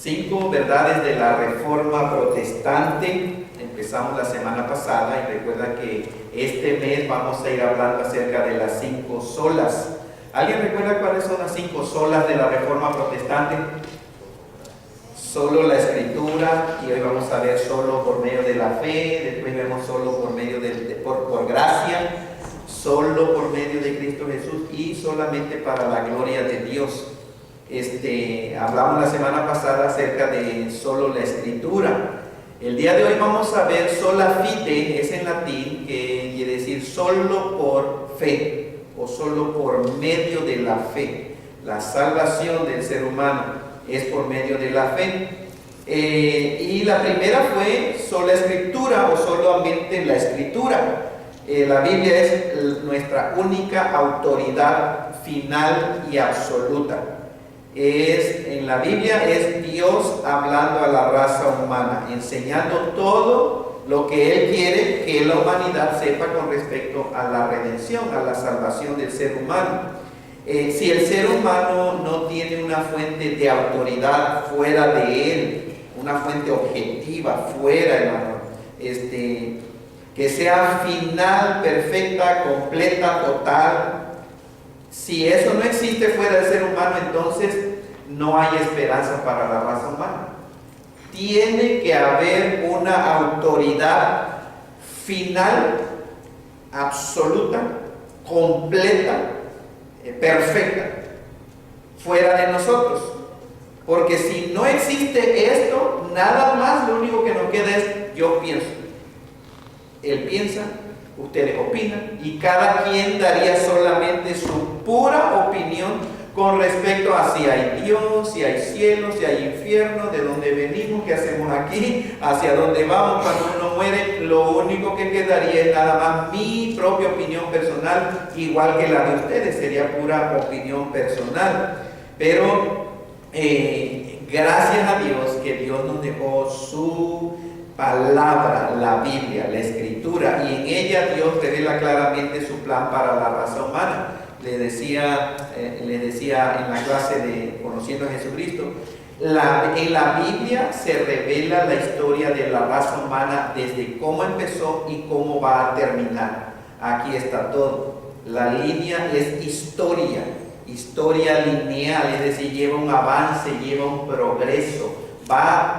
5 verdades de la Reforma Protestante. Empezamos la semana pasada y recuerda que este mes vamos a ir hablando acerca de las 5 solas. ¿Alguien recuerda cuáles son las 5 solas de la Reforma Protestante? Solo la Escritura, y hoy vamos a ver solo por medio de la fe, después vemos solo por medio por gracia, solo por medio de Cristo Jesús y solamente para la gloria de Dios. Hablamos la semana pasada acerca de solo la Escritura. El día de hoy vamos a ver sola fide, es en latín, que quiere decir solo por fe o solo por medio de la fe. La salvación del ser humano es por medio de la fe. Y la primera fue sola Escritura o solamente la Escritura. La Biblia es nuestra única autoridad final y absoluta. En la Biblia es Dios hablando a la raza humana, enseñando todo lo que Él quiere que la humanidad sepa con respecto a la redención, a la salvación del ser humano. Si el ser humano no tiene una fuente de autoridad fuera de él, una fuente objetiva fuera, hermano, que sea final, perfecta, completa, total. Si eso no existe fuera del ser humano, entonces no hay esperanza para la raza humana. Tiene que haber una autoridad final, absoluta, completa, perfecta, fuera de nosotros. Porque si no existe esto, nada más, lo único que nos queda es yo pienso. Él piensa, ustedes opinan, y cada quien daría solamente su pura opinión con respecto a si hay Dios, si hay cielo, si hay infierno, de dónde venimos, qué hacemos aquí, hacia dónde vamos cuando uno muere. Lo único que quedaría es nada más mi propia opinión personal, igual que la de ustedes, sería pura opinión personal. Pero gracias a Dios que Dios nos dejó su palabra, la Biblia, la Escritura, y en ella Dios revela claramente su plan para la raza humana. Les decía en la clase de Conociendo a Jesucristo, en la Biblia se revela la historia de la raza humana desde cómo empezó y cómo va a terminar. Aquí está todo. La línea es historia lineal, es decir, lleva un avance, lleva un progreso,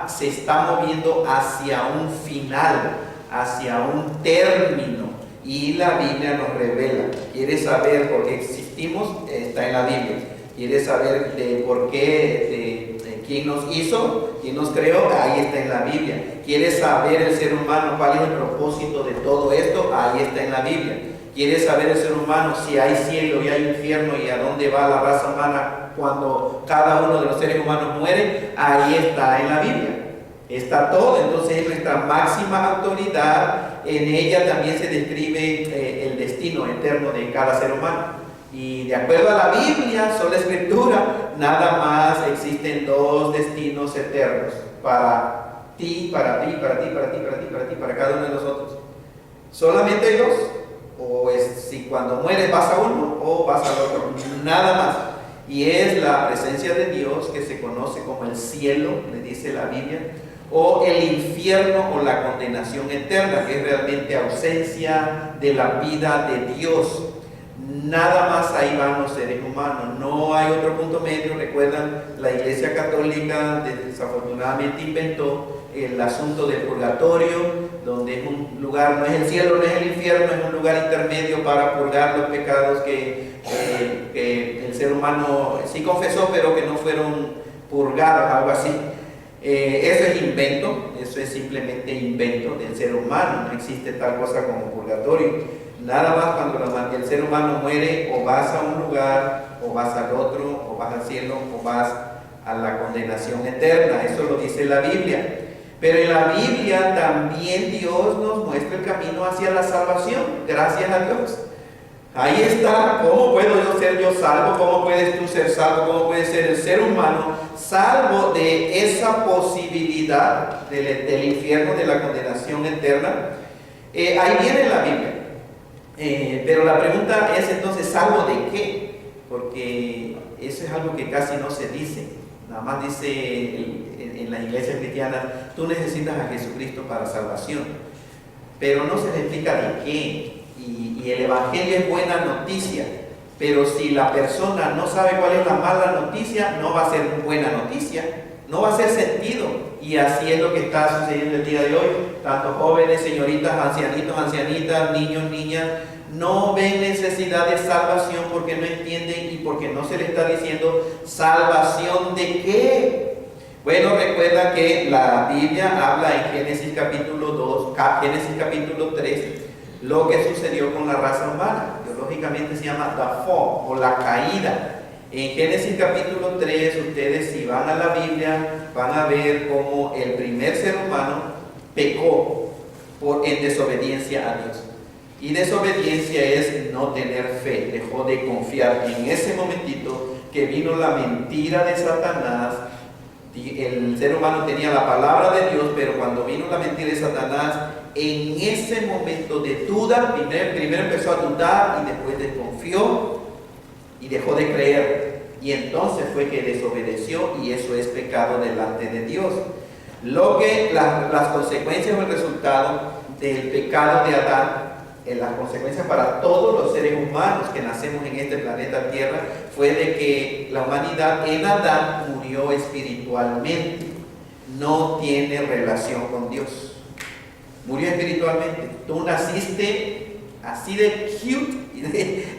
se está moviendo hacia un final, hacia un término. Y la Biblia nos revela. ¿Quieres saber por qué existimos? Está en la Biblia. ¿Quieres saber de por qué, de quién nos hizo, quién nos creó? Ahí está en la Biblia. ¿Quieres saber el ser humano cuál es el propósito de todo esto? Ahí está en la Biblia. ¿Quieres saber el ser humano si hay cielo y hay infierno y a dónde va la raza humana cuando cada uno de los seres humanos muere? Ahí está en la Biblia. Está todo. Entonces es nuestra máxima autoridad. En ella también se describe el destino eterno de cada ser humano. Y de acuerdo a la Biblia, sola Escritura, nada más existen 2 destinos eternos para ti, para ti, para ti, para ti, para ti, para ti, para cada uno de nosotros. Solamente hay 2. O si cuando mueres vas a uno o vas al otro, nada más. Y es la presencia de Dios, que se conoce como el cielo, le dice la Biblia, o el infierno o la condenación eterna, que es realmente ausencia de la vida de Dios. Nada más ahí van los seres humanos, no hay otro punto medio. Recuerdan, la Iglesia Católica desafortunadamente inventó el asunto del purgatorio, donde es un lugar, no es el cielo, no es el infierno, es un lugar intermedio para purgar los pecados que el ser humano sí confesó, pero que no fueron purgados, algo así. Eso es invento, eso es simplemente invento del ser humano, no existe tal cosa como purgatorio. Nada más cuando el ser humano muere, o vas a un lugar, o vas al otro, o vas al cielo, o vas a la condenación eterna. Eso lo dice la Biblia. Pero en la Biblia también Dios nos muestra el camino hacia la salvación, gracias a Dios. Ahí está. ¿Cómo puedo ser yo salvo? ¿Cómo puedes tú ser salvo? ¿Cómo puede ser el ser humano salvo de esa posibilidad del infierno, de la condenación eterna? Ahí viene la Biblia. Pero la pregunta es entonces, ¿salvo de qué? Porque eso es algo que casi no se dice. Nada más dice en las iglesias cristianas, tú necesitas a Jesucristo para salvación, pero no se le explica de qué. Y el Evangelio es buena noticia, pero si la persona no sabe cuál es la mala noticia, no va a ser buena noticia, no va a hacer sentido. Y así es lo que está sucediendo el día de hoy. Tanto jóvenes, señoritas, ancianitos, ancianitas, niños, niñas, no ven necesidad de salvación porque no entienden y porque no se les está diciendo salvación de qué. Bueno, recuerda que la Biblia habla en Génesis capítulo 2, Génesis capítulo 3, lo que sucedió con la raza humana. Teológicamente se llama the fall o la caída. En Génesis capítulo 3, ustedes si van a la Biblia van a ver cómo el primer ser humano pecó en desobediencia a Dios. Y desobediencia es no tener fe, dejó de confiar. En ese momentito que vino la mentira de Satanás, el ser humano tenía la palabra de Dios, pero cuando vino la mentira de Satanás, en ese momento de duda, primero empezó a dudar y después desconfió y dejó de creer. Y entonces fue que desobedeció y eso es pecado delante de Dios. Las consecuencias o el resultado del pecado de Adán, las consecuencias para todos los seres humanos que nacemos en este planeta Tierra, fue de que la humanidad en Adán murió espiritualmente, no tiene relación con Dios. Murió espiritualmente. Tú naciste así de cute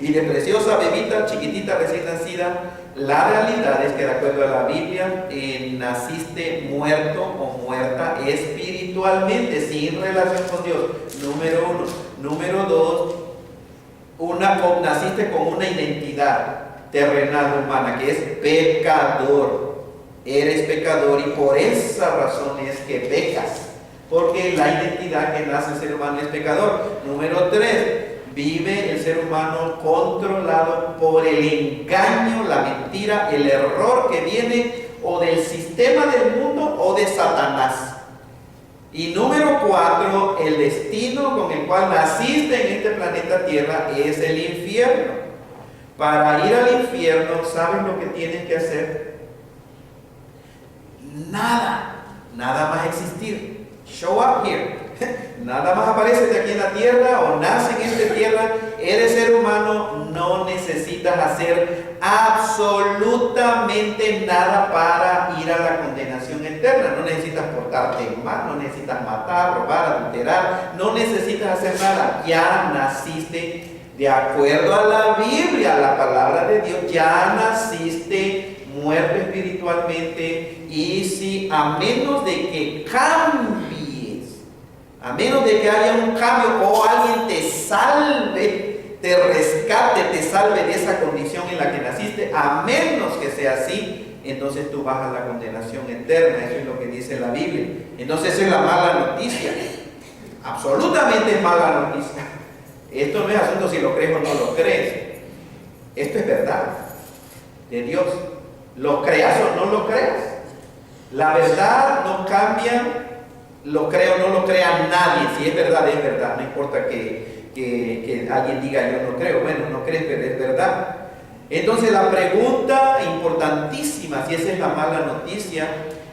y de preciosa bebita, chiquitita, recién nacida. La realidad es que de acuerdo a la Biblia, naciste muerto o muerta espiritualmente, sin relación con Dios. Número uno. Número dos, naciste con una identidad terrenal humana, que es pecador. Eres pecador y por esa razón es que pecas. Porque la identidad que nace el ser humano es pecador. Número 3, vive el ser humano controlado por el engaño, la mentira, el error que viene o del sistema del mundo o de Satanás. Y número 4, el destino con el cual naciste en este planeta Tierra es el infierno. Para ir al infierno, ¿sabes lo que tienes que hacer? Nada más existir. Show up here. Nada más apareces aquí en la tierra o nace en esta tierra, eres ser humano, no necesitas hacer absolutamente nada para ir a la condenación eterna. No necesitas portarte mal, no necesitas matar, robar, adulterar, no necesitas hacer nada. Ya naciste de acuerdo a la Biblia, a la palabra de Dios, ya naciste muerto espiritualmente. Y si a menos de que cambies, a menos de que haya un cambio o alguien te salve, te rescate, te salve de esa condición en la que naciste, a menos que sea así, entonces tú vas a la condenación eterna. Eso es lo que dice la Biblia. Entonces esa es la mala noticia. Absolutamente mala noticia. Esto no es asunto si lo crees o no lo crees. Esto es verdad de Dios. Lo creas o no lo creas. La verdad no cambia. Lo crea o no lo crea nadie. Si es verdad, no importa que alguien diga yo no creo. Bueno, no crees, pero es verdad. Entonces la pregunta importantísima, si esa es la mala noticia,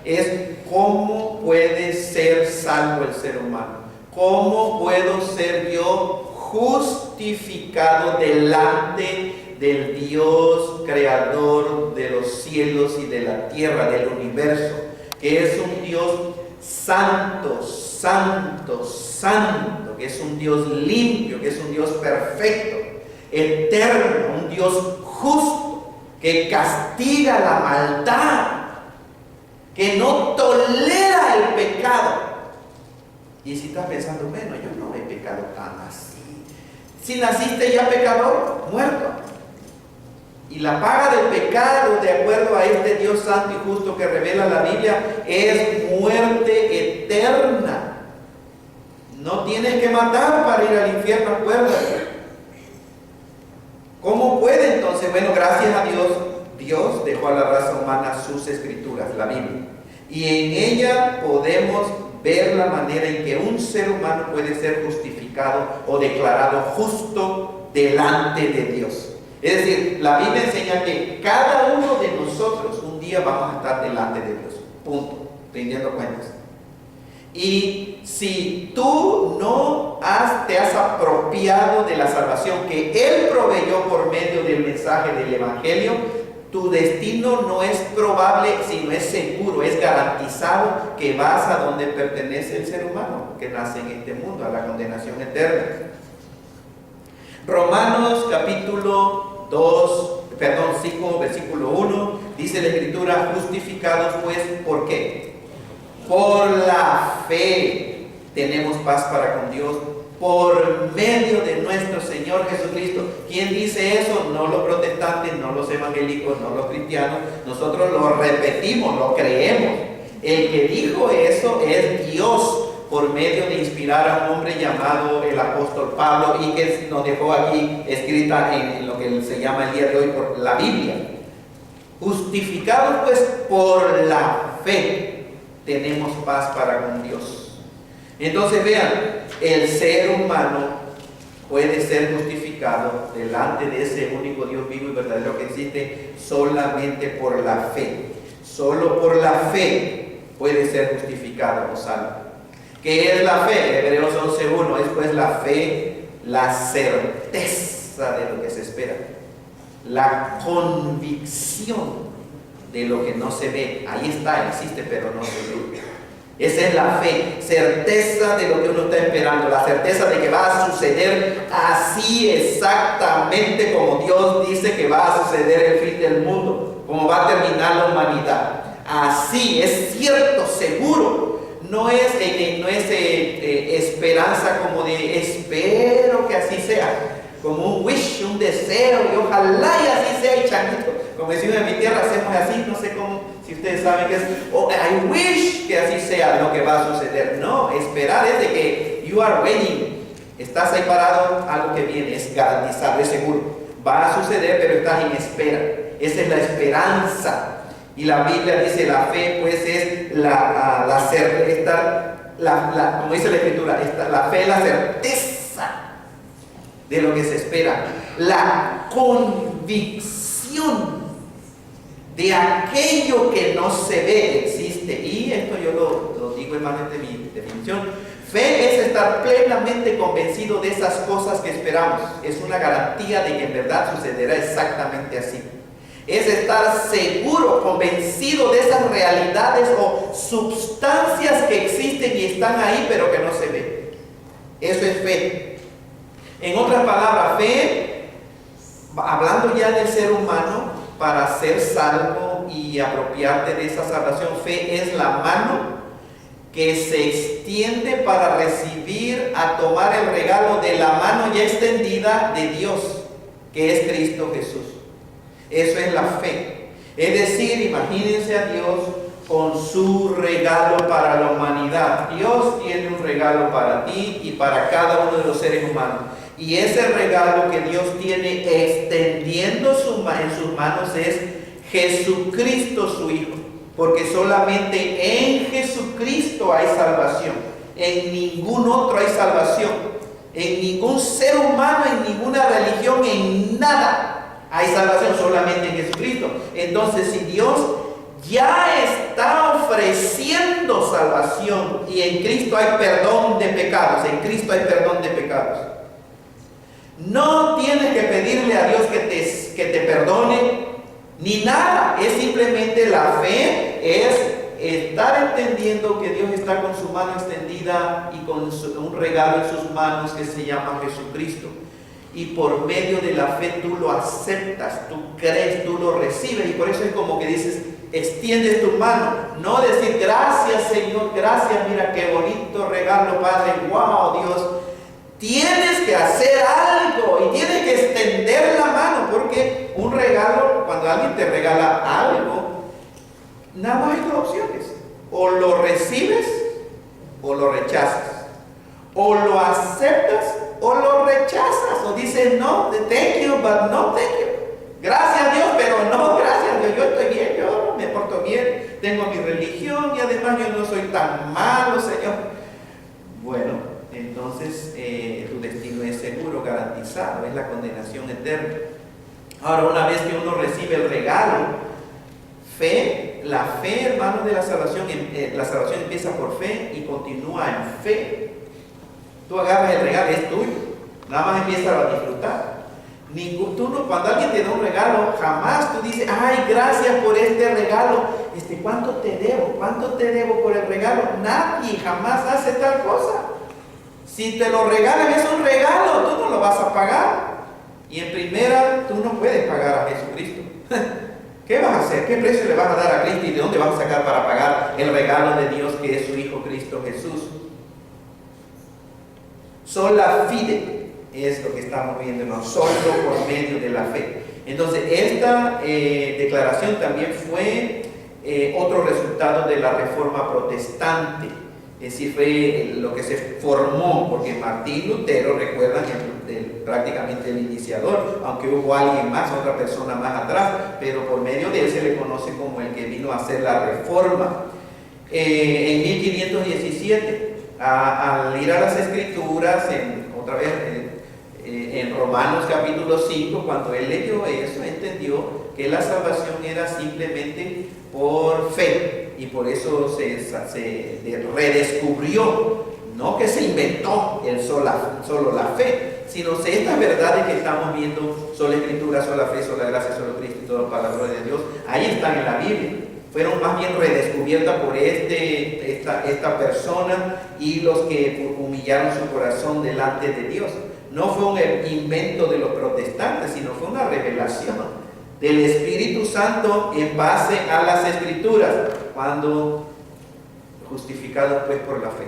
es ¿cómo puede ser salvo el ser humano? ¿Cómo puedo ser yo justificado delante del Dios creador de los cielos y de la tierra, del universo, que es un Dios santo, santo, santo, que es un Dios limpio, que es un Dios perfecto, eterno, un Dios justo, que castiga la maldad, que no tolera el pecado? Y si estás pensando, bueno, yo no he pecado tan así. Si naciste ya pecador, muerto. Y la paga del pecado, de acuerdo a este Dios santo y justo que revela la Biblia, es muerte eterna. No tienes que matar para ir al infierno, acuérdate. ¿Cómo puede entonces? Bueno, gracias a Dios, Dios dejó a la raza humana sus escrituras, la Biblia. Y en ella podemos ver la manera en que un ser humano puede ser justificado o declarado justo delante de Dios. Es decir, la Biblia enseña que cada uno de nosotros un día vamos a estar delante de Dios. Punto. rindiendo cuentas. Y si tú no te has apropiado de la salvación que Él proveyó por medio del mensaje del Evangelio, tu destino no es probable, sino es seguro, es garantizado que vas a donde pertenece el ser humano que nace en este mundo, a la condenación eterna. Romanos capítulo 5, versículo 1, dice la Escritura: justificados pues, ¿por qué? Por la fe tenemos paz para con Dios por medio de nuestro Señor Jesucristo. ¿Quién dice eso? No los protestantes, no los evangélicos, no los cristianos. Nosotros lo repetimos, lo creemos. El que dijo eso es Dios, por medio de inspirar a un hombre llamado el apóstol Pablo, y que nos dejó aquí escrita en lo que se llama el día de hoy por la Biblia. Justificados pues por la fe tenemos paz para con Dios. Entonces vean, el ser humano puede ser justificado delante de ese único Dios vivo y verdadero que existe solamente por la fe. Solo por la fe puede ser justificado o salvo. ¿Qué es la fe? Hebreos 11:1 es pues la fe, la certeza de lo que se espera, la convicción de lo que no se ve. Ahí está, existe, pero no se ve. Esa es la fe, certeza de lo que uno está esperando, la certeza de que va a suceder así exactamente como Dios dice que va a suceder el fin del mundo, como va a terminar la humanidad. Así, es cierto, seguro. No es esperanza como de espero que así sea, como un wish, un deseo, y ojalá y así sea, y changuito. Como decimos en mi tierra, hacemos así, no sé cómo, si ustedes saben qué es, I wish que así sea lo que va a suceder. No, esperar es de que you are waiting, estás ahí parado, algo que viene, es garantizado, es seguro. Va a suceder, pero estás en espera. Esa es la esperanza. Y la Biblia dice, la fe pues es como dice la Escritura, la fe es la certeza de lo que se espera, la convicción de aquello que no se ve, existe. Y esto yo lo digo, hermano, de mi definición. Fe es estar plenamente convencido de esas cosas que esperamos. Es una garantía de que en verdad sucederá exactamente así. Es estar seguro, convencido de esas realidades o sustancias que existen y están ahí, pero que no se ven. Eso es fe. En otras palabras, fe, hablando ya del ser humano, para ser salvo y apropiarte de esa salvación, fe es la mano que se extiende para recibir, a tomar el regalo de la mano ya extendida de Dios, que es Cristo Jesús. Eso es la fe. Es decir, imagínense a Dios con su regalo para la humanidad. Dios tiene un regalo para ti y para cada uno de los seres humanos. Y ese regalo que Dios tiene extendiendo en sus manos es Jesucristo, su Hijo. Porque solamente en Jesucristo hay salvación. En ningún otro hay salvación. En ningún ser humano, en ninguna religión, en nada hay salvación, solamente en Jesucristo. Entonces, si Dios ya está ofreciendo salvación y en Cristo hay perdón de pecados, no tienes que pedirle a Dios que te perdone ni nada. Es simplemente la fe, es estar entendiendo que Dios está con su mano extendida y con un regalo en sus manos que se llama Jesucristo. Y por medio de la fe tú lo aceptas, tú crees, tú lo recibes. Y por eso es como que dices, extiendes tu mano. No decir gracias Señor, gracias, mira qué bonito regalo Padre, wow Dios. Tienes que hacer algo y tienes que extender la mano, porque un regalo, cuando alguien te regala algo, nada más hay dos opciones: o lo recibes o lo rechazas, o lo aceptas o lo rechazas, o dices no, thank you, but no thank you. Gracias Dios, pero no gracias Dios, yo estoy bien, yo me porto bien, tengo mi religión y además yo no soy tan malo, Señor. Bueno, entonces tu destino es seguro, garantizado, es la condenación eterna. Ahora, una vez que uno recibe el regalo, fe, la fe, hermanos, de la salvación empieza por fe y continúa en fe. Tú agarras el regalo, es tuyo, nada más empiezas a disfrutar. Cuando alguien te da un regalo, jamás tú dices, ay, gracias por este regalo. ¿Cuánto te debo? ¿Cuánto te debo por el regalo? Nadie jamás hace tal cosa. Si te lo regalan, es un regalo, tú no lo vas a pagar. Y en primera, tú no puedes pagar a Jesucristo. ¿Qué vas a hacer? ¿Qué precio le vas a dar a Cristo y de dónde vas a sacar para pagar el regalo de Dios que es su Hijo Cristo Jesús? Sola fide es lo que estamos viendo, ¿no? Solo por medio de la fe. Entonces, esta declaración también fue otro resultado de la Reforma Protestante. Es decir, fue lo que se formó, porque Martín Lutero, recuerdan, prácticamente el iniciador, aunque hubo alguien más, otra persona más atrás, pero por medio de él se le conoce como el que vino a hacer la Reforma. En 1517, al ir a las Escrituras, otra vez en Romanos capítulo 5, cuando él leyó eso, entendió que la salvación era simplemente por fe, y por eso se redescubrió, no que se inventó solo la fe, sino estas verdades que estamos viendo, sola Escritura, sola fe, sola gracia, solo Cristo y toda palabra de Dios, ahí están en la Biblia. Fueron más bien redescubiertas por esta persona y los que humillaron su corazón delante de Dios. No fue un invento de los protestantes, sino fue una revelación del Espíritu Santo en base a las Escrituras, cuando justificados pues por la fe.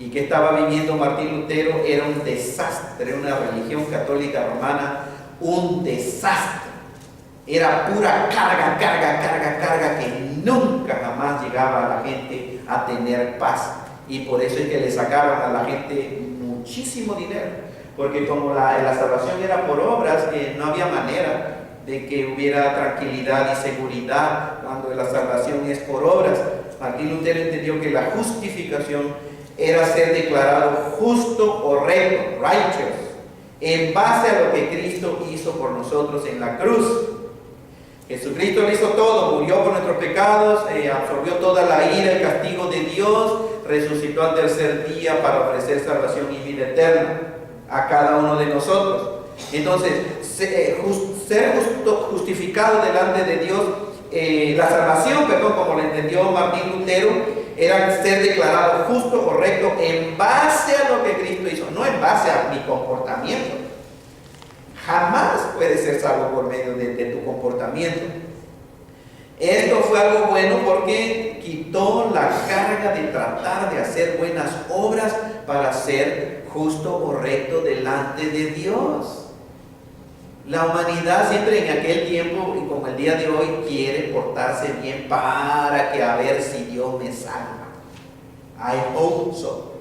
¿Y qué estaba viviendo Martín Lutero? Era un desastre, una religión católica romana, un desastre. Era pura carga que nunca jamás llegaba a la gente a tener paz. Y por eso es que le sacaban a la gente muchísimo dinero, porque como la salvación era por obras, no había manera de que hubiera tranquilidad y seguridad cuando la salvación es por obras. Martín Lutero entendió que la justificación era ser declarado justo o recto, righteous, en base a lo que Cristo hizo por nosotros en la cruz. Jesucristo lo hizo todo, murió por nuestros pecados, absorbió toda la ira, el castigo de Dios, resucitó al tercer día para ofrecer salvación y vida eterna a cada uno de nosotros. Entonces, ser justificado delante de Dios, la salvación, como lo entendió Martín Lutero, era ser declarado justo, correcto, en base a lo que Cristo hizo, no en base a mi comportamiento. Jamás puedes ser salvo por medio de tu comportamiento. Esto fue algo bueno porque quitó la carga de tratar de hacer buenas obras para ser justo o recto delante de Dios. La humanidad siempre en aquel tiempo y como el día de hoy quiere portarse bien para que a ver si Dios me salva. I hope so.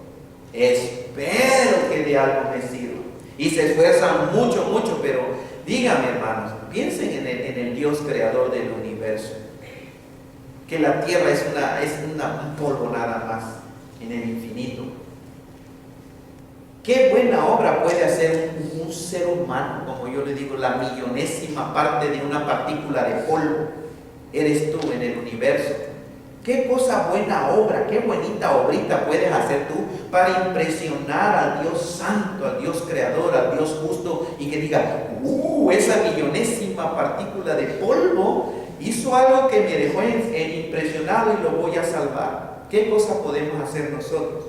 Espero que de algo me sirva. Y se esfuerzan mucho, pero díganme, hermanos, piensen en el Dios creador del universo, que la tierra es un polvo nada más en el infinito. ¿Qué buena obra puede hacer un ser humano, como yo le digo, la millonésima parte de una partícula de polvo? Eres tú en el universo. ¿Qué cosa buena obra, qué bonita obrita puedes hacer tú para impresionar al Dios santo, al Dios creador, al Dios justo y que diga, esa millonésima partícula de polvo hizo algo que me dejó impresionado y lo voy a salvar? ¿Qué cosa podemos hacer nosotros?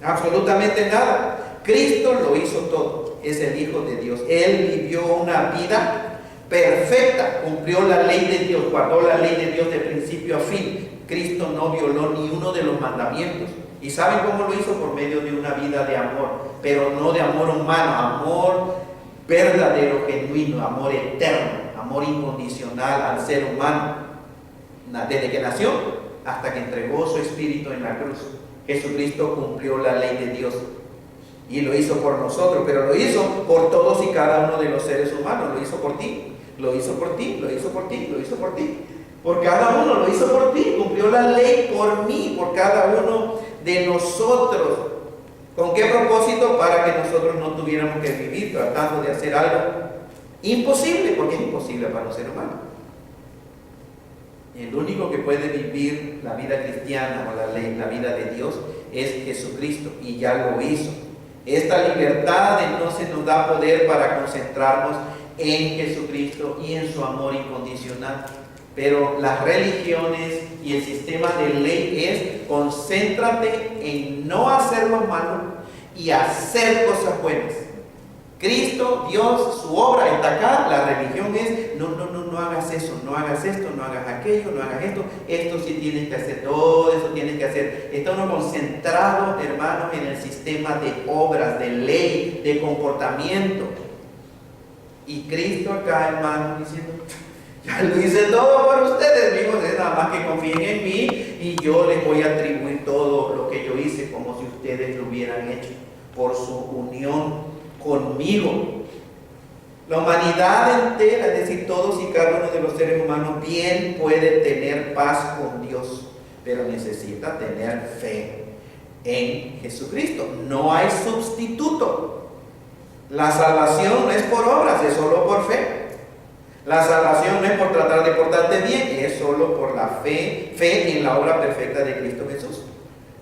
Absolutamente nada. Cristo lo hizo todo, es el Hijo de Dios. Él vivió una vida perfecta, cumplió la ley de Dios, guardó la ley de Dios de principio a fin. Cristo no violó ni uno de los mandamientos. ¿Y saben cómo lo hizo? Por medio de una vida de amor, pero no de amor humano, amor verdadero, genuino, amor eterno, amor incondicional al ser humano, desde que nació hasta que entregó su espíritu en la cruz. Jesucristo cumplió la ley de Dios y lo hizo por nosotros, pero lo hizo por todos y cada uno de los seres humanos. Lo hizo por ti, lo hizo por ti, lo hizo por ti, lo hizo por ti. Por cada uno lo hizo por ti, cumplió la ley por mí, por cada uno de nosotros. ¿Con qué propósito? Para que nosotros no tuviéramos que vivir tratando de hacer algo imposible, porque es imposible para un ser humano. El único que puede vivir la vida cristiana o la vida de Dios es Jesucristo, y ya lo hizo. Esta libertad entonces nos da poder para concentrarnos en Jesucristo y en su amor incondicional. Pero las religiones y el sistema de ley es: concéntrate en no hacer lo malo y hacer cosas buenas. Cristo, Dios, su obra está acá. La religión es: no hagas eso, no hagas esto, no hagas aquello, no hagas esto sí tienes que hacer, todo eso tienes que hacer. Estamos concentrados, hermanos, en el sistema de obras, de ley, de comportamiento. Y Cristo acá, hermanos, diciendo: ya lo hice todo por ustedes mismos, es nada más que confíen en mí y yo les voy a atribuir todo lo que yo hice como si ustedes lo hubieran hecho, por su unión conmigo. La humanidad entera, es decir, todos y cada uno de los seres humanos, bien puede tener paz con Dios, pero necesita tener fe en Jesucristo. No hay sustituto. La salvación no es por obras, es solo por fe. La salvación no es por tratar de portarte bien, es solo por la fe en la obra perfecta de Cristo Jesús.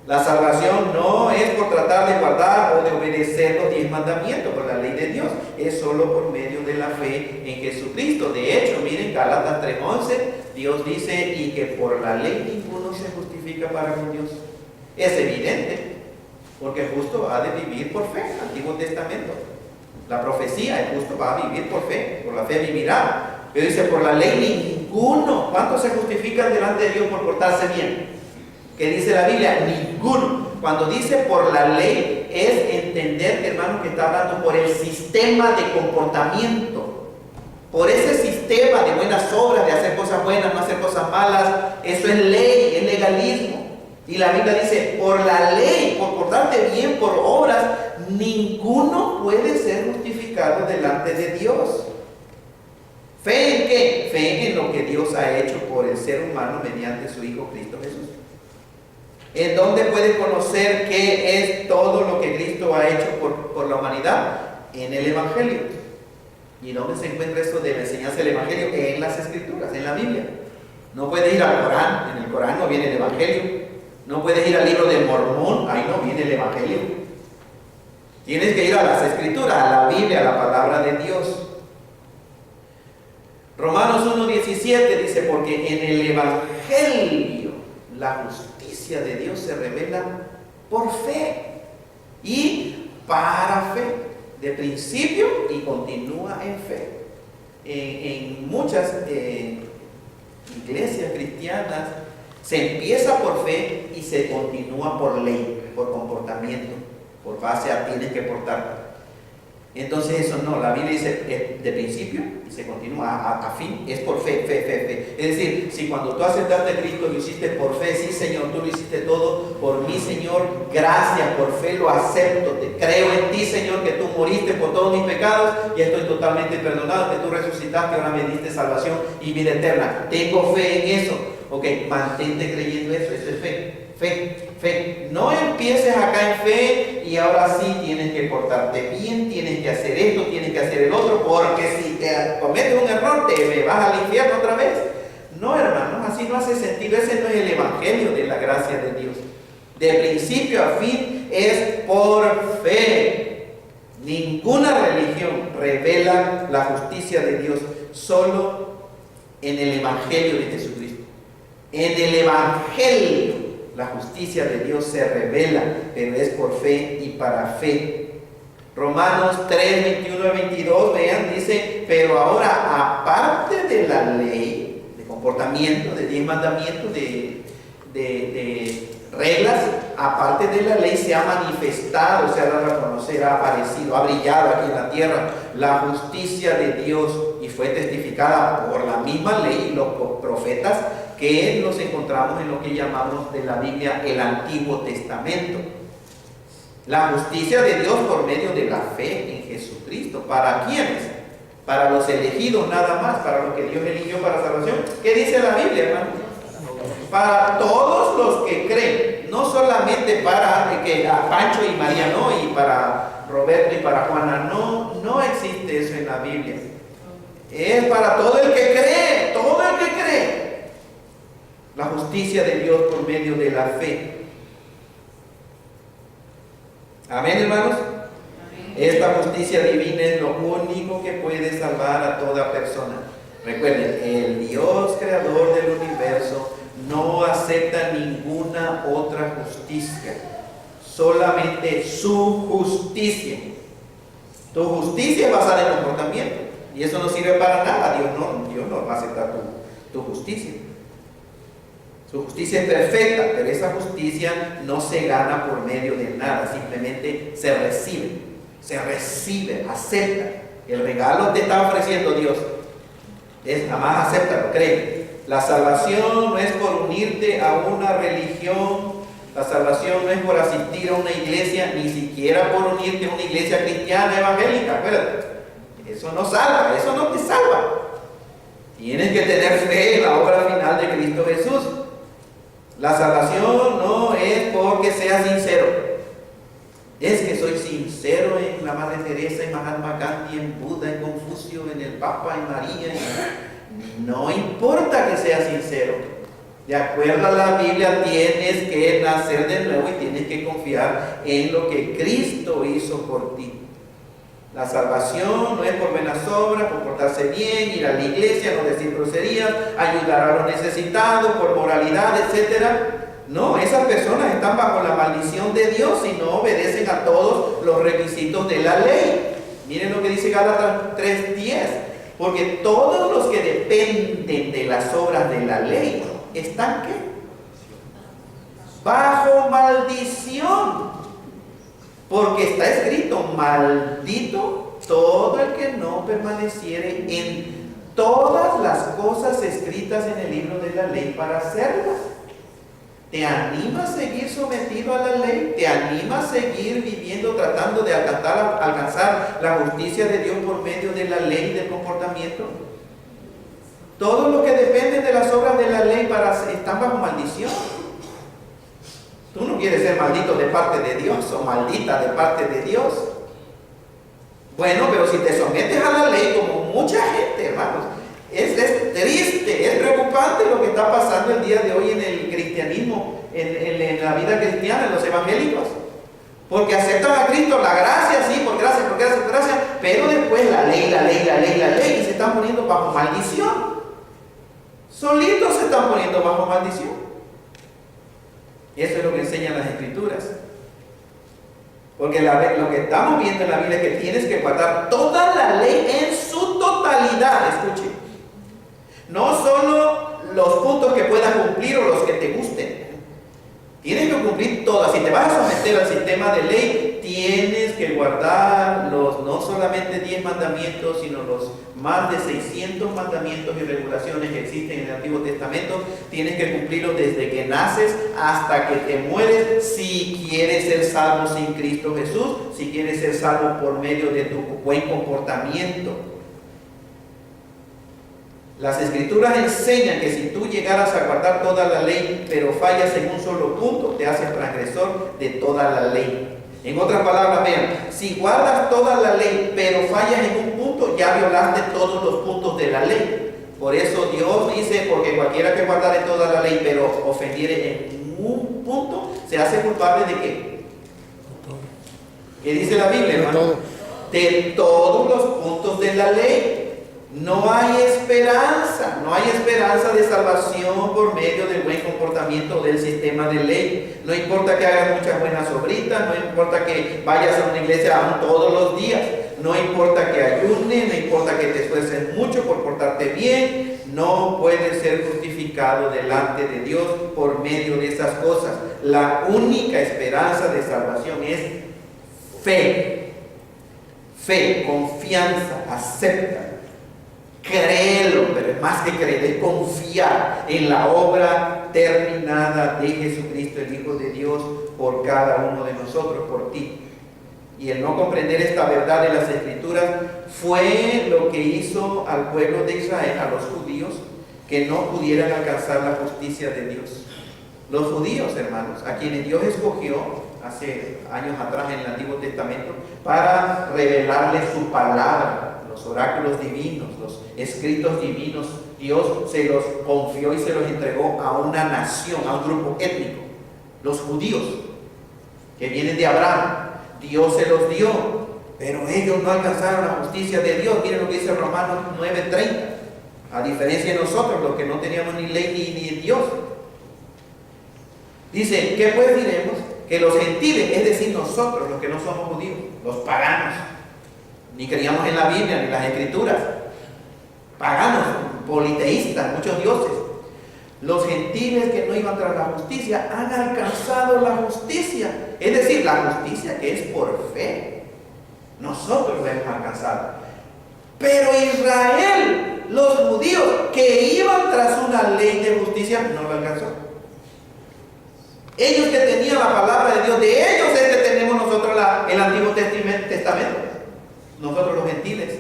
La salvación no es por tratar de guardar o de obedecer los 10 mandamientos por la ley de Dios, es solo por medio de la fe en Jesucristo. De hecho, miren, Gálatas 3:11, Dios dice: y que por la ley ninguno se justifica para con Dios. Es evidente, porque el justo ha de vivir por fe. Antiguo Testamento, la profecía: el justo va a vivir por fe, por la fe vivirá. Pero dice: por la ley ninguno. ¿Cuántos se justifican delante de Dios por portarse bien? ¿Qué dice la Biblia? Ninguno. Cuando dice por la ley, es entender, hermano, que está hablando por el sistema de comportamiento, por ese sistema de buenas obras, de hacer cosas buenas, no hacer cosas malas. Eso es ley, es legalismo. Y la Biblia dice: por la ley, por portarte bien, por obras, ninguno puede ser justificado delante de Dios. ¿Fe en qué? Fe en lo que Dios ha hecho por el ser humano mediante su Hijo Cristo Jesús. ¿En dónde puedes conocer qué es todo lo que Cristo ha hecho por la humanidad? En el Evangelio. ¿Y dónde se encuentra eso de la enseñanza del Evangelio? En las Escrituras, en la Biblia. No puedes ir al Corán, en el Corán no viene el Evangelio. No puedes ir al libro de Mormón, ahí no viene el Evangelio. Tienes que ir a las Escrituras, a la Biblia, a la palabra de Dios. Romanos 1:17 dice: porque en el Evangelio la justicia de Dios se revela por fe y para fe, de principio y continúa en fe. En muchas iglesias cristianas se empieza por fe y se continúa por ley, por comportamiento, por base a tienes que portarte. Entonces eso no, la Biblia dice de principio y se continúa a fin, es por fe. Es decir, si cuando tú aceptaste a Cristo lo hiciste por fe, sí Señor, tú lo hiciste todo por mí Señor, gracias, por fe lo acepto, te creo en ti Señor, que tú moriste por todos mis pecados y estoy totalmente perdonado, que tú resucitaste, ahora me diste salvación y vida eterna, tengo fe en eso. Ok, mantente creyendo eso es fe. No empieces acá en fe y ahora sí tienes que portarte bien, tienes que hacer esto, tienes que hacer el otro, porque si te cometes un error te me vas al infierno otra vez. No, hermanos, así no hace sentido. Ese no es el Evangelio de la gracia de Dios. De principio a fin es por fe. Ninguna religión revela la justicia de Dios, solo en el Evangelio de Jesucristo. En el Evangelio la justicia de Dios se revela, pero es por fe y para fe. Romanos 3:21-22, vean, dice: pero ahora, aparte de la ley de comportamiento, de 10 mandamientos, de reglas, aparte de la ley se ha manifestado, se ha dado a conocer, ha aparecido, ha brillado aquí en la tierra la justicia de Dios, y fue testificada por la misma ley y los profetas, que nos encontramos en lo que llamamos de la Biblia el Antiguo Testamento. La justicia de Dios por medio de la fe en Jesucristo. ¿Para quiénes? Para los elegidos nada más, para los que Dios eligió para salvación. ¿Qué dice la Biblia, hermano? Para todos los que creen, no solamente para que a Pancho y María no, y para Roberto y para Juana, no existe eso en la Biblia. Es para todo el que cree, todo el que cree. La justicia de Dios por medio de la fe. Amén, hermanos. Esta justicia divina es lo único que puede salvar a toda persona. Recuerden, el Dios creador del universo no acepta ninguna otra justicia, solamente su justicia. Tu justicia es basada en comportamiento, y eso no sirve para nada. Dios no va a aceptar tu justicia. Su justicia es perfecta, pero esa justicia no se gana por medio de nada, simplemente se recibe, acepta. El regalo te está ofreciendo Dios. Nada más acéptalo, cree. La salvación no es por unirte a una religión, la salvación no es por asistir a una iglesia, ni siquiera por unirte a una iglesia cristiana evangélica. Acuérdate, eso no salva, eso no te salva. Tienes que tener fe en la obra final de Cristo Jesús. La salvación no es porque seas sincero. Es que soy sincero en la Madre Teresa, en Mahatma Gandhi, en Buda, en Confucio, en el Papa, en María. No importa que seas sincero. De acuerdo a la Biblia, tienes que nacer de nuevo y tienes que confiar en lo que Cristo hizo por ti. La salvación no es por buenas obras, por portarse bien, ir a la iglesia, no decir groserías, ayudar a los necesitados, por moralidad, etc. No, esas personas están bajo la maldición de Dios y no obedecen a todos los requisitos de la ley. Miren lo que dice Gálatas 3:10. Porque todos los que dependen de las obras de la ley están ¿qué? Bajo maldición. Porque está escrito: maldito todo el que no permaneciere en todas las cosas escritas en el libro de la ley para hacerlas. ¿Te anima a seguir sometido a la ley? ¿Te anima a seguir viviendo, tratando de alcanzar la justicia de Dios por medio de la ley y del comportamiento? Todos los que dependen de las obras de la ley están bajo maldición. Tú no quieres ser maldito de parte de Dios o maldita de parte de Dios. Bueno, pero si te sometes a la ley, como mucha gente, hermanos, es triste, es preocupante lo que está pasando el día de hoy en el cristianismo, en la vida cristiana, en los evangélicos. Porque aceptan a Cristo, la gracia, sí, por gracia, pero después la ley, y se están poniendo bajo maldición. Solitos se están poniendo bajo maldición. Eso es lo que enseñan las Escrituras. Porque lo que estamos viendo en la Biblia es que tienes que guardar toda la ley en su totalidad. Escuche, no solo los puntos que puedas cumplir o los que te gusten. Tienes que cumplir todas. Si te vas a someter al sistema de ley, tienes que guardar no solamente 10 mandamientos, sino los más de 600 mandamientos y regulaciones que existen en el Antiguo Testamento. Tienes que cumplirlos desde que naces hasta que te mueres, si quieres ser salvo sin Cristo Jesús, si quieres ser salvo por medio de tu buen comportamiento. Las Escrituras enseñan que si tú llegaras a guardar toda la ley, pero fallas en un solo punto, te haces transgresor de toda la ley. En otras palabras, vean, si guardas toda la ley, pero fallas en un punto, ya violaste todos los puntos de la ley. Por eso Dios dice: porque cualquiera que guardare toda la ley, pero ofendiere en un punto, se hace culpable de ¿qué? ¿Qué dice la Biblia, hermano? De todos los puntos de la ley. No hay esperanza de salvación por medio del buen comportamiento del sistema de ley. No importa que hagas muchas buenas obritas, no importa que vayas a una iglesia aún todos los días, no importa que ayunes, no importa que te esfuerces mucho por portarte bien, no puedes ser justificado delante de Dios por medio de esas cosas. La única esperanza de salvación es fe, confianza, acepta. Créelo, pero es más que creer, es confiar en la obra terminada de Jesucristo, el Hijo de Dios, por cada uno de nosotros, por ti. Y el no comprender esta verdad de las Escrituras fue lo que hizo al pueblo de Israel, a los judíos, que no pudieran alcanzar la justicia de Dios. Los judíos, hermanos, a quienes Dios escogió hace años atrás en el Antiguo Testamento para revelarles su palabra, los oráculos divinos, los escritos divinos Dios se los confió y se los entregó a una nación, a un grupo étnico, los judíos, que vienen de Abraham. Dios se los dio, pero ellos no alcanzaron la justicia de Dios. Miren lo que dice Romanos 9:30. A diferencia de nosotros, los que no teníamos ni ley ni Dios. Dice, ¿qué pues diremos? Que los gentiles, es decir, nosotros, los que no somos judíos, los paganos, ni creíamos en la Biblia, ni en las Escrituras, paganos, politeístas, muchos dioses, los gentiles que no iban tras la justicia han alcanzado la justicia, es decir, la justicia que es por fe. Nosotros la hemos alcanzado. Pero Israel, los judíos que iban tras una ley de justicia, no lo alcanzó. Ellos que tenían la palabra de Dios, de ellos es que tenemos nosotros el Antiguo Testamento, nosotros los gentiles.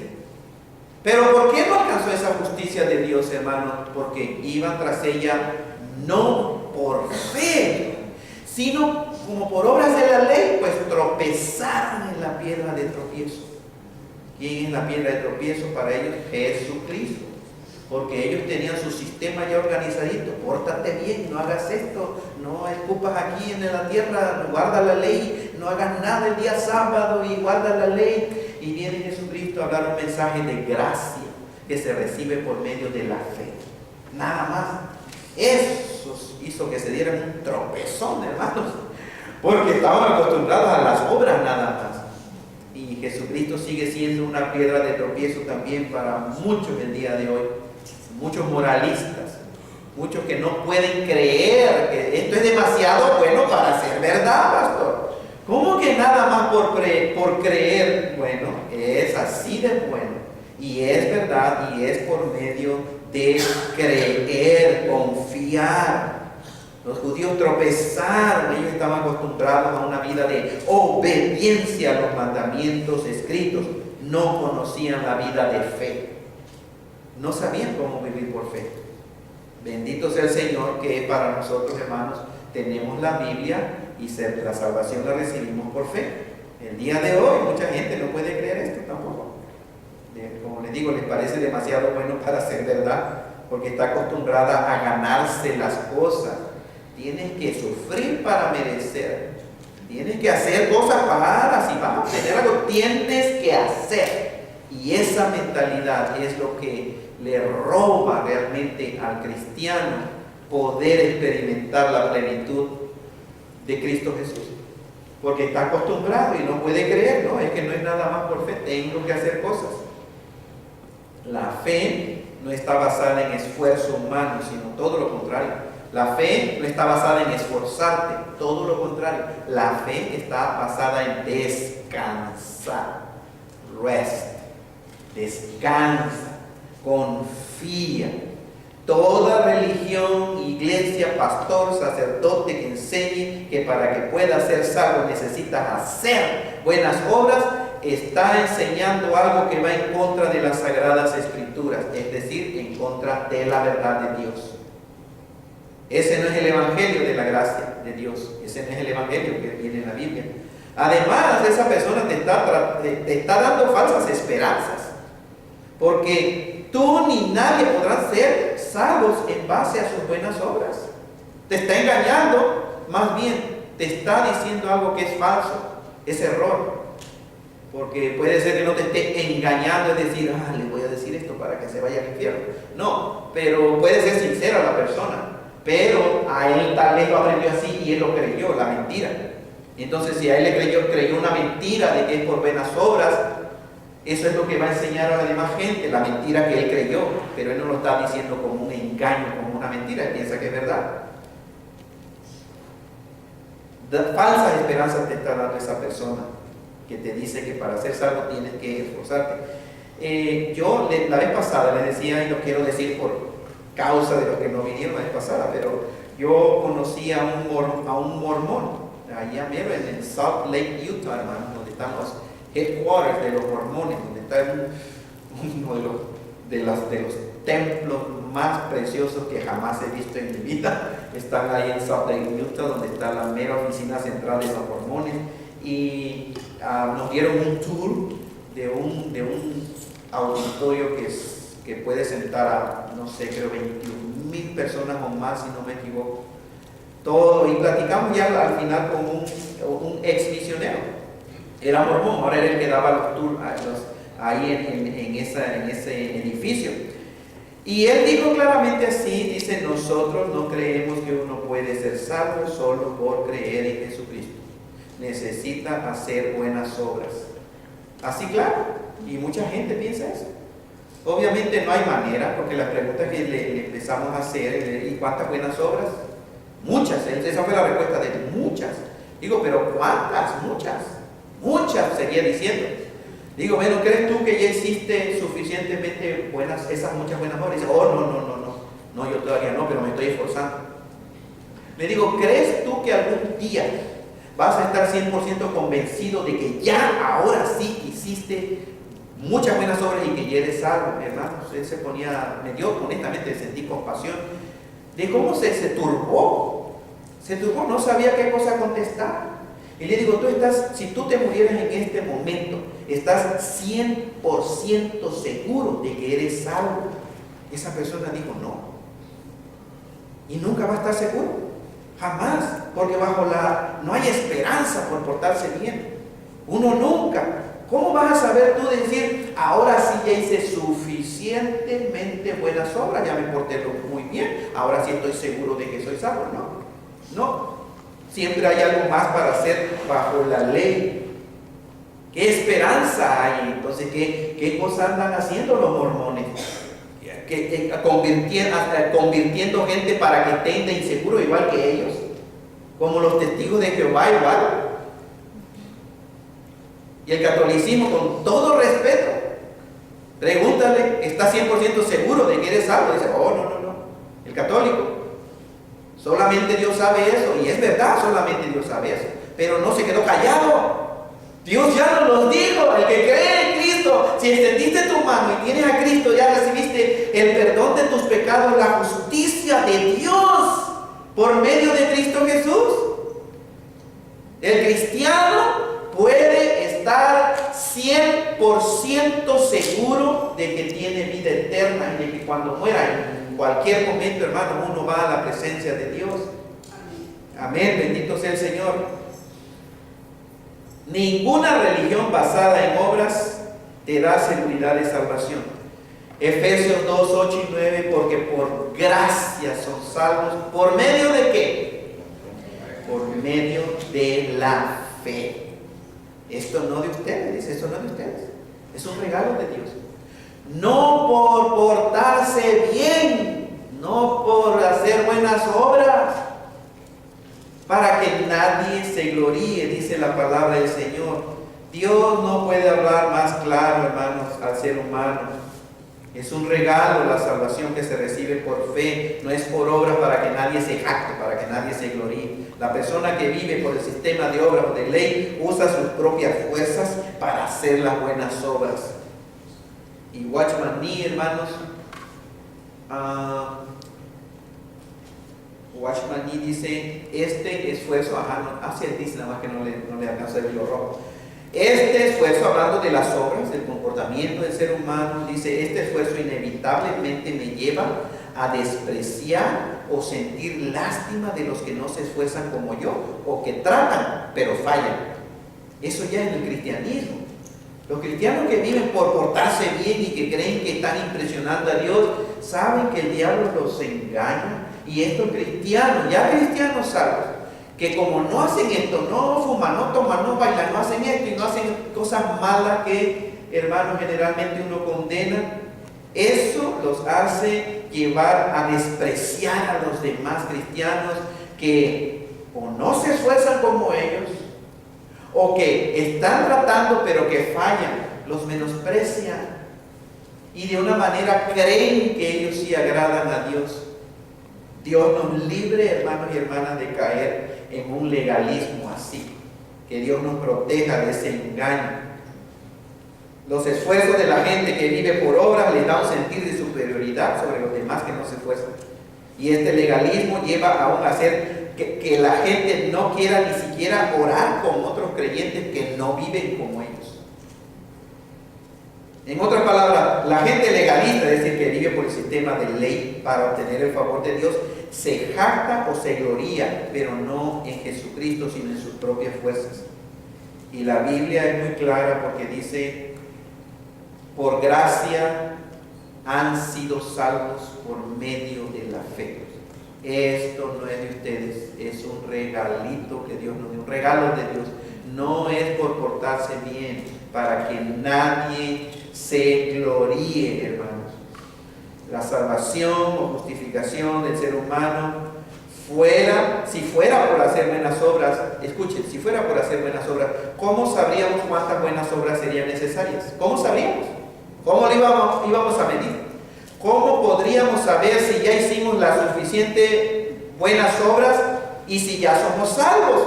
Pero ¿por qué no alcanzó esa justicia de Dios, hermanos? Porque iban tras ella no por fe, sino como por obras de la ley, pues tropezaron en la piedra de tropiezo. ¿Quién es la piedra de tropiezo para ellos? Jesucristo. Porque ellos tenían su sistema ya organizadito. Pórtate bien, no hagas esto, no escupas aquí en la tierra, guarda la ley, no hagas nada el día sábado y guarda la ley. Y viene Jesucristo a hablar un mensaje de gracia que se recibe por medio de la fe. Nada más. Eso hizo que se dieran un tropezón, hermanos, porque estaban acostumbrados a las obras nada más. Y Jesucristo sigue siendo una piedra de tropiezo también para muchos el día de hoy. Muchos moralistas, muchos que no pueden creer que esto es demasiado bueno para ser verdad, pastor. ¿Cómo que nada más por creer? Bueno, es así de bueno. Y es verdad, y es por medio de creer, confiar. Los judíos tropezaron, ellos estaban acostumbrados a una vida de obediencia a los mandamientos escritos. No conocían la vida de fe. No sabían cómo vivir por fe. Bendito sea el Señor que para nosotros, hermanos, tenemos la Biblia y la salvación la recibimos por fe. El día de hoy mucha gente no puede creer esto tampoco. Como les digo, les parece demasiado bueno para ser verdad, porque está acostumbrada a ganarse las cosas. Tienes que sufrir para merecer. Tienes que hacer cosas para, si vas a obtener algo, tienes que hacer. Y esa mentalidad es lo que le roba realmente al cristiano poder experimentar la plenitud de Cristo Jesús. Porque está acostumbrado y no puede creer, ¿no? Es que no es nada más por fe, tengo que hacer cosas. La fe no está basada en esfuerzo humano, sino todo lo contrario. La fe no está basada en esforzarte, todo lo contrario. La fe está basada en descansar. Rest. Descansa. Confía. Toda religión, iglesia, pastor, sacerdote que enseñe que para que puedas ser salvo necesitas hacer buenas obras, está enseñando algo que va en contra de las sagradas escrituras, es decir, en contra de la verdad de Dios. Ese no es el evangelio de la gracia de Dios, ese no es el evangelio que viene en la Biblia. Además, esa persona te está dando falsas esperanzas, porque tú ni nadie podrán ser salvos en base a sus buenas obras. Te está engañando, más bien te está diciendo algo que es falso, es error. Porque puede ser que no te esté engañando, es decir, le voy a decir esto para que se vaya al infierno. No, pero puede ser sincera la persona, pero a él tal vez lo aprendió así y él lo creyó, la mentira. Entonces, si a él le creyó una mentira de que es por buenas obras, eso es lo que va a enseñar a la demás gente, la mentira que él creyó, pero él no lo está diciendo como un engaño, como una mentira, él piensa que es verdad. Falsas esperanzas te está dando esa persona que te dice que para ser salvo tienes que esforzarte. Yo la vez pasada les decía, y lo quiero decir por causa de los que no vinieron la vez pasada, pero yo conocí a un mormón allá mero en Salt Lake, Utah, hermano, donde están los headquarters de los mormones, donde está uno de los templos más preciosos que jamás he visto en mi vida. Están ahí en Salt Lake, Utah, donde está la mera oficina central de los mormones. Y nos dieron un tour de un auditorio que puede sentar a, no no sé, creo 21,000 personas o más, si no me equivoco. Todo, y platicamos ya al final con un ex misionero. Era mormón, ahora era el que daba los tours ahí en ese edificio. Y él dijo claramente así, dice: nosotros no creemos que uno puede ser salvo solo por creer en Jesucristo. Necesita hacer buenas obras. Así claro, y mucha gente piensa eso. Obviamente no hay manera, porque la pregunta que le empezamos a hacer: ¿y cuántas buenas obras? Muchas. Esa fue la respuesta de él: muchas. Digo, pero ¿cuántas? Muchas seguía diciendo. Digo, bueno, ¿crees tú que ya hiciste suficientemente buenas, esas muchas buenas obras? Y dice: oh, no, yo todavía no, pero me estoy esforzando. Le digo, ¿crees tú que algún día vas a estar 100% convencido de que ya, ahora sí hiciste muchas buenas obras y que ya eres salvo? Hermanos, él se ponía, honestamente sentí compasión de cómo se turbó, no sabía qué cosa contestar. Y le digo, si tú te murieras en este momento, ¿estás 100% seguro de que eres salvo? Esa persona dijo: no. Y nunca va a estar seguro, jamás, porque no hay esperanza por portarse bien. Uno nunca. ¿Cómo vas a saber tú decir: ahora sí ya hice suficientemente buenas obras, ya me porté muy bien, ahora sí estoy seguro de que soy salvo? No. Siempre hay algo más para hacer bajo la ley. ¿Qué esperanza hay? Entonces, ¿qué cosas andan haciendo los mormones? Convirtiendo gente para que estén de inseguro igual que ellos, como los testigos de Jehová igual. Y el catolicismo, con todo respeto, pregúntale: ¿estás 100% seguro de que eres salvo? Dice: oh, no. El católico: solamente Dios sabe eso. Y es verdad, solamente Dios sabe eso. Pero no se quedó callado. Dios ya nos lo dijo: el que cree en Cristo, si extendiste tu mano y tienes a Cristo, ya recibiste el perdón de tus pecados, la justicia de Dios por medio de Cristo Jesús. El cristiano puede estar 100% seguro de que tiene vida eterna y de que cuando muera, en cualquier momento, hermano, uno va a la presencia de Dios. Amén, bendito sea el Señor. Ninguna religión basada en obras te da seguridad de salvación. Efesios 2, 8 y 9: porque por gracia son salvos. ¿Por medio de qué? Por medio de la fe. Esto no de ustedes, dice, esto no de ustedes. Es un regalo de Dios. No por portarse bien, no por hacer buenas obras, para que nadie se gloríe, dice la palabra del Señor. Dios no puede hablar más claro, hermanos, al ser humano. Es un regalo la salvación que se recibe por fe, no es por obras para que nadie se jacte, para que nadie se gloríe. La persona que vive por el sistema de obras o de ley usa sus propias fuerzas para hacer las buenas obras. Y Watchman Nee, hermanos, Watchman Nee dice: este esfuerzo, él dice, nada más que no le alcanza el hilo rojo. Este esfuerzo, hablando de las obras, del comportamiento del ser humano, dice: este esfuerzo inevitablemente me lleva a despreciar o sentir lástima de los que no se esfuerzan como yo, o que tratan pero fallan. Eso ya en el cristianismo. Los cristianos que viven por portarse bien y que creen que están impresionando a Dios, saben que el diablo los engaña. Y estos cristianos, ya cristianos salvos, que como no hacen esto, no fuman, no toman, no bailan, no hacen esto y no hacen cosas malas que, hermanos, generalmente uno condena, eso los hace llevar a despreciar a los demás cristianos que o no se esfuerzan como ellos, o que están tratando pero que fallan, los menosprecian y de una manera creen que ellos sí agradan a Dios. Dios nos libre, hermanos y hermanas, de caer en un legalismo así. Que Dios nos proteja de ese engaño. Los esfuerzos de la gente que vive por obras les da un sentir de superioridad sobre los demás que no se esfuerzan. Y este legalismo lleva aún a hacer que la gente no quiera ni siquiera orar con otros creyentes que no viven como ellos. En otras palabras, la gente legalista, es decir, que vive por el sistema de ley para obtener el favor de Dios, se jacta o se gloría, pero no en Jesucristo, sino en sus propias fuerzas. Y la Biblia es muy clara porque dice, por gracia han sido salvos por medio de la fe. Esto no es de ustedes, es un regalito que Dios nos dio, un regalo de Dios. No es por portarse bien, para que nadie se gloríe, hermanos. La salvación o justificación del ser humano si fuera por hacer buenas obras, escuchen, si fuera por hacer buenas obras, ¿cómo sabríamos cuántas buenas obras serían necesarias? ¿Cómo sabríamos? ¿Cómo lo íbamos a medir? ¿Cómo podríamos saber si ya hicimos las suficientes buenas obras y si ya somos salvos?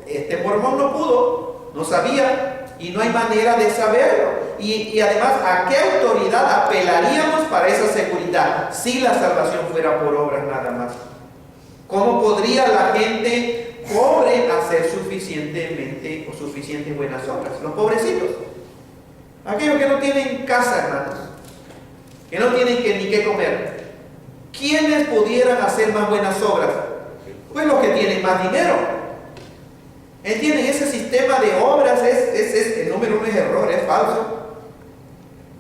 Este mormón no pudo, no sabía y no hay manera de saberlo. Y además, ¿a qué autoridad apelaríamos para esa seguridad si la salvación fuera por obras nada más? ¿Cómo podría la gente pobre hacer suficientes buenas obras? Los pobrecitos, aquellos que no tienen casa, hermanos, que no tienen ni qué comer. ¿Quiénes pudieran hacer más buenas obras? Pues los que tienen más dinero. ¿Entienden? Ese sistema de obras el número uno es error, es falso.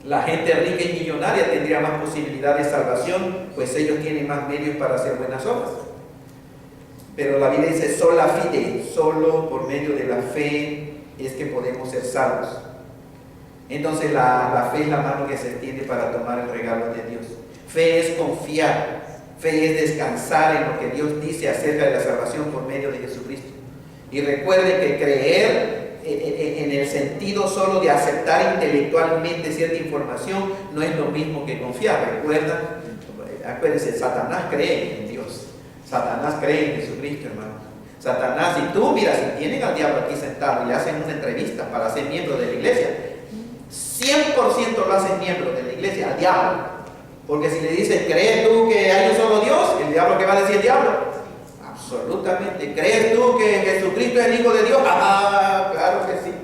La gente rica y millonaria tendría más posibilidad de salvación, pues ellos tienen más medios para hacer buenas obras. Pero la Biblia dice, sola fide, solo por medio de la fe es que podemos ser salvos. Entonces la fe es la mano que se extiende para tomar el regalo de Dios. Fe es confiar, fe es descansar en lo que Dios dice acerca de la salvación por medio de Jesucristo. Y recuerden que creer en el sentido solo de aceptar intelectualmente cierta información no es lo mismo que confiar. ¿Recuerdan? Acuérdense, Satanás cree en Dios. Satanás cree en Jesucristo, hermano. Satanás, si tú miras, si tienen al diablo aquí sentado y le hacen una entrevista para ser miembro de la iglesia, 100% lo hacen miembro de la iglesia, al diablo. Porque si le dicen, ¿crees tú que hay un solo Dios? El diablo, ¿qué va a decir el diablo? Absolutamente. ¿Crees tú que Jesucristo es el Hijo de Dios? Ah, claro que sí.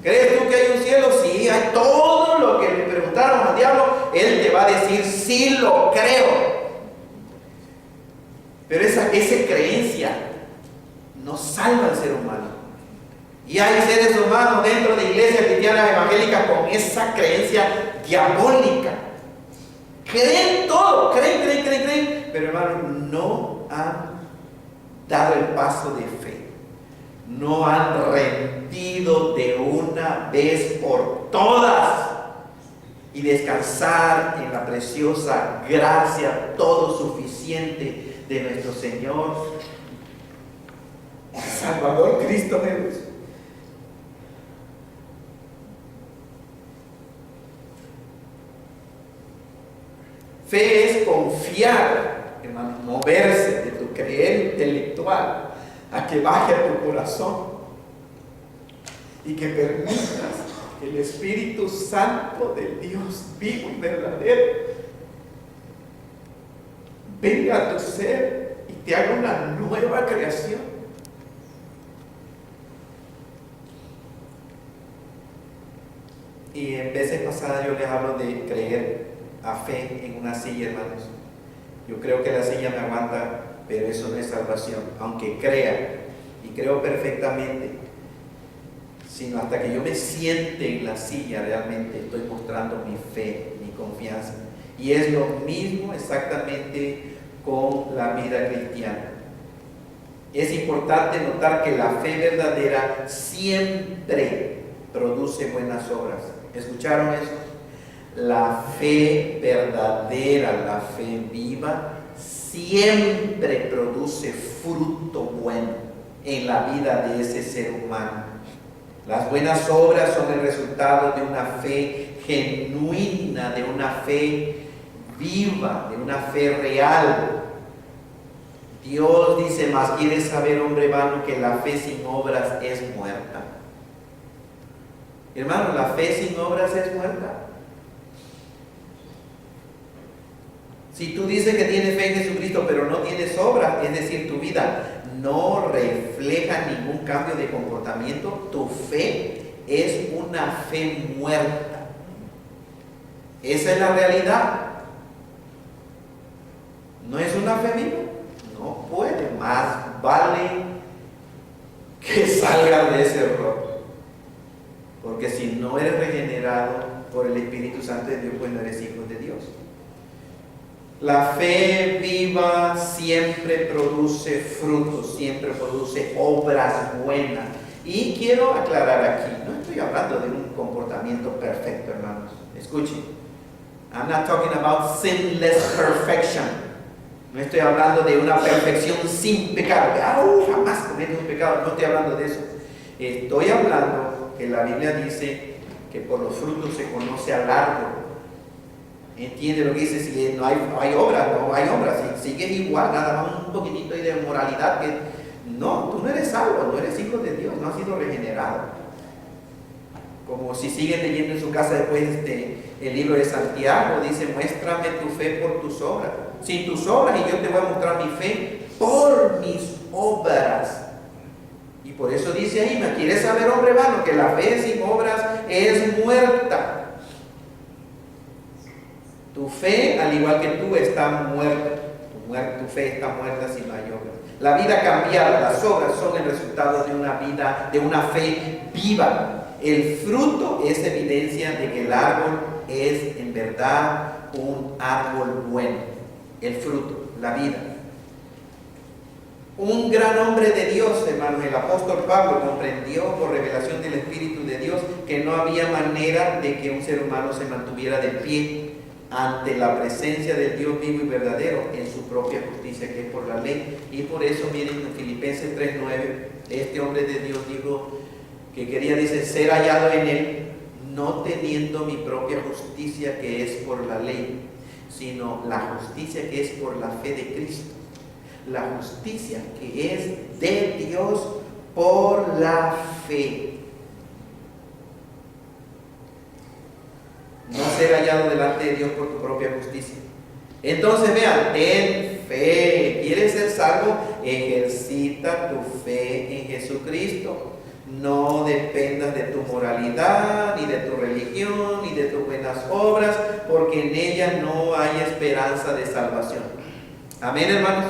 ¿Crees tú que hay un cielo? Sí, hay todo lo que le preguntaron al diablo. Él te va a decir, sí lo creo. Pero esa creencia no salva al ser humano. Y hay seres humanos dentro de iglesias cristianas evangélicas con esa creencia diabólica. Creen todo, creen. Pero hermanos, no han dado el paso de fe. No han rendido de una vez por todas y descansar en la preciosa gracia todo suficiente de nuestro Señor Salvador Cristo Jesús. Fe es confiar, hermano, moverse de tu creer intelectual a que baje a tu corazón y que permitas que el Espíritu Santo del Dios vivo y verdadero venga a tu ser y te haga una nueva creación. Y en veces pasadas yo les hablo de creer a fe en una silla, hermanos. Yo creo que la silla me aguanta, pero eso no es salvación. Aunque crea, y creo perfectamente, sino hasta que yo me siente en la silla, realmente estoy mostrando mi fe, mi confianza. Y es lo mismo exactamente con la vida cristiana. Es importante notar que la fe verdadera siempre produce buenas obras. ¿Escucharon eso? La fe verdadera, la fe viva, siempre produce fruto bueno en la vida de ese ser humano. Las buenas obras son el resultado de una fe genuina, de una fe viva, de una fe real. Dios dice, más quieres saber, hombre vano, que la fe sin obras es muerta. Hermano, la fe sin obras es muerta. Si tú dices que tienes fe en Jesucristo, pero no tienes obras, es decir, tu vida no refleja ningún cambio de comportamiento, tu fe es una fe muerta. Esa es la realidad. ¿No es una fe viva? No puede. Más vale que salga de ese error. Porque si no eres regenerado por el Espíritu Santo de Dios, pues no eres hijo de Dios. La fe viva siempre produce frutos, siempre produce obras buenas. Y quiero aclarar aquí, no estoy hablando de un comportamiento perfecto, hermanos. Escuchen. I'm not talking about sinless perfection. No estoy hablando de una perfección sin pecado. Jamás cometo un pecado. No estoy hablando de eso. Estoy hablando que la Biblia dice que por los frutos se conoce al árbol. ¿Entiende lo que dice? Si no hay obras, no hay obras. Si sigues igual, nada más un poquitito de moralidad, que no, tú no eres salvo, no eres hijo de Dios, no has sido regenerado. Como si siguen leyendo en su casa después el libro de Santiago, dice: muéstrame tu fe por tus obras. Sin tus obras, y yo te voy a mostrar mi fe por mis obras. Y por eso dice ahí: ¿me quieres saber, hombre vano, que la fe sin obras es muerta? Tu fe, al igual que tú, está muerta. Tu fe está muerta si no hay obras. La vida cambiada, las obras son el resultado de una vida, de una fe viva. El fruto es evidencia de que el árbol es en verdad un árbol bueno. El fruto, la vida. Un gran hombre de Dios, hermanos, el apóstol Pablo, comprendió por revelación del Espíritu de Dios que no había manera de que un ser humano se mantuviera de pie ante la presencia del Dios vivo y verdadero en su propia justicia, que es por la ley. Y por eso, miren, en Filipenses 3:9, este hombre de Dios dijo que quería, dice, ser hallado en él, no teniendo mi propia justicia que es por la ley, sino la justicia que es por la fe de Cristo. La justicia que es de Dios por la fe. No ser hallado delante de Dios por tu propia justicia. Entonces vean, ten fe. ¿Quieres ser salvo? Ejercita tu fe en Jesucristo. No dependas de tu moralidad, ni de tu religión, ni de tus buenas obras, porque en ella no hay esperanza de salvación. Amén, hermanos.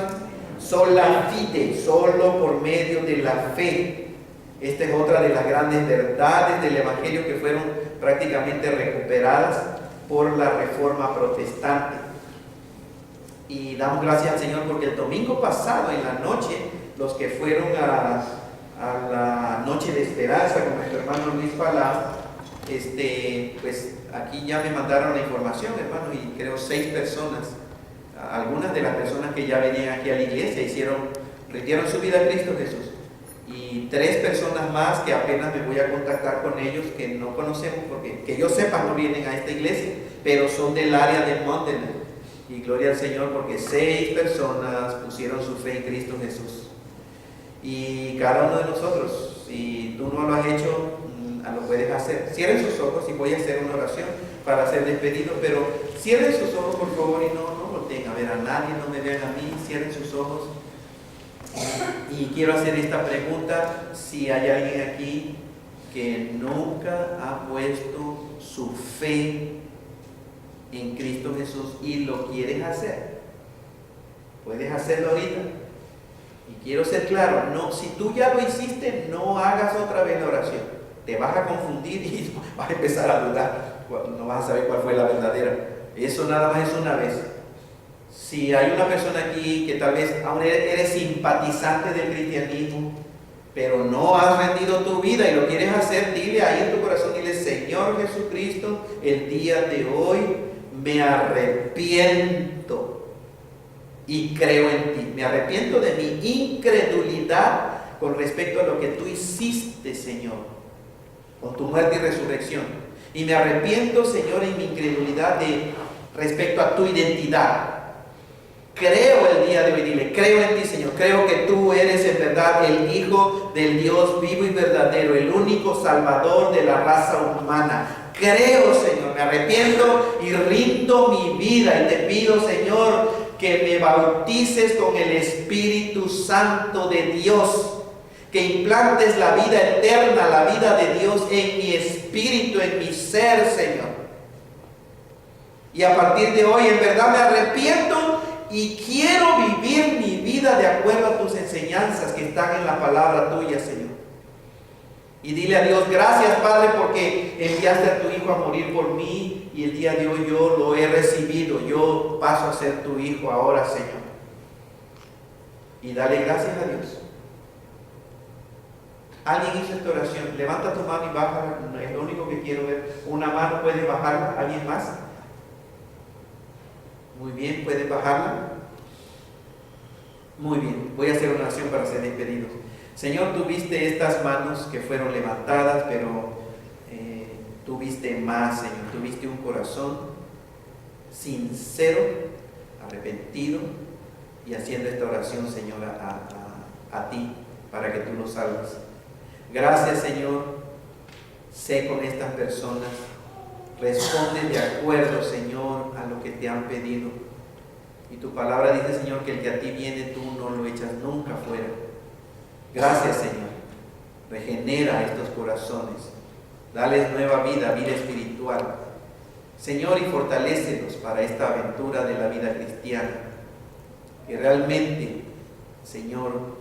Sola fide, solo por medio de la fe. Esta es otra de las grandes verdades del Evangelio que fueron prácticamente recuperadas por la Reforma Protestante. Y damos gracias al Señor porque el domingo pasado en la noche, los que fueron a la noche de esperanza con nuestro hermano Luis Palau, pues aquí ya me mandaron la información, hermano, y creo 6 personas. Algunas de las personas que ya venían aquí a la iglesia rindieron su vida a Cristo Jesús. Y 3 personas más que apenas me voy a contactar con ellos, que no conocemos, porque que yo sepa no vienen a esta iglesia, pero son del área de Montenegro. Y gloria al Señor porque 6 personas pusieron su fe en Cristo Jesús. Y cada uno de nosotros, si tú no lo has hecho, lo puedes hacer. Cierren sus ojos y voy a hacer una oración para ser despedido, pero cierren sus ojos por favor y no volteen a ver a nadie, no me vean a mí, cierren sus ojos. Y quiero hacer esta pregunta: si hay alguien aquí que nunca ha puesto su fe en Cristo Jesús y lo quieres hacer, puedes hacerlo ahorita. Y quiero ser claro, no, si tú ya lo hiciste, no hagas otra vez la oración. Te vas a confundir y vas a empezar a dudar, no vas a saber cuál fue la verdadera. Eso nada más es una vez. Si hay una persona aquí que tal vez aún eres simpatizante del cristianismo, pero no has rendido tu vida y lo quieres hacer, dile ahí en tu corazón, dile: Señor Jesucristo, el día de hoy me arrepiento y creo en ti. Me arrepiento de mi incredulidad con respecto a lo que tú hiciste, Señor, con tu muerte y resurrección. Y me arrepiento, Señor, en mi incredulidad respecto a tu identidad. Creo el día de hoy, dile: creo en ti, Señor. Creo que tú eres en verdad el Hijo del Dios vivo y verdadero, el único Salvador de la raza humana. Creo, Señor, me arrepiento y rindo mi vida. Y te pido, Señor, que me bautices con el Espíritu Santo de Dios. Que implantes la vida eterna, la vida de Dios en mi espíritu, en mi ser, Señor. Y a partir de hoy, en verdad me arrepiento y quiero vivir mi vida de acuerdo a tus enseñanzas que están en la palabra tuya, Señor. Y dile a Dios, gracias, Padre, porque enviaste a tu Hijo a morir por mí y el día de hoy yo lo he recibido. Yo paso a ser tu Hijo ahora, Señor. Y dale gracias a Dios. ¿Alguien hizo esta oración? Levanta tu mano y bájala. Es lo único que quiero ver. Una mano, ¿puede bajarla? ¿Alguien más? Muy bien, ¿puede bajarla? Muy bien, voy a hacer una oración para ser despedidos. Señor, tú viste estas manos que fueron levantadas, pero tú viste más, Señor. Tú viste un corazón sincero, arrepentido y haciendo esta oración, Señor, a ti, para que tú nos salves. Gracias, Señor. Sé con estas personas. Responde de acuerdo, Señor, a lo que te han pedido. Y tu palabra dice, Señor, que el que a ti viene, tú no lo echas nunca fuera. Gracias, Señor. Regenera estos corazones. Dales nueva vida, vida espiritual. Señor, y fortalécelos para esta aventura de la vida cristiana. Que realmente, Señor,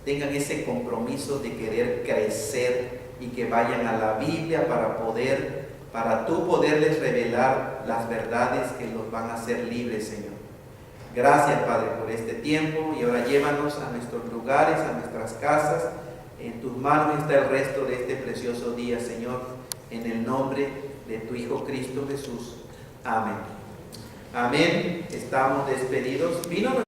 tengan ese compromiso de querer crecer y que vayan a la Biblia para tú poderles revelar las verdades que los van a hacer libres, Señor. Gracias, Padre, por este tiempo, y ahora llévanos a nuestros lugares, a nuestras casas. En tus manos está el resto de este precioso día, Señor, en el nombre de tu Hijo Cristo Jesús. Amén. Amén. Estamos despedidos.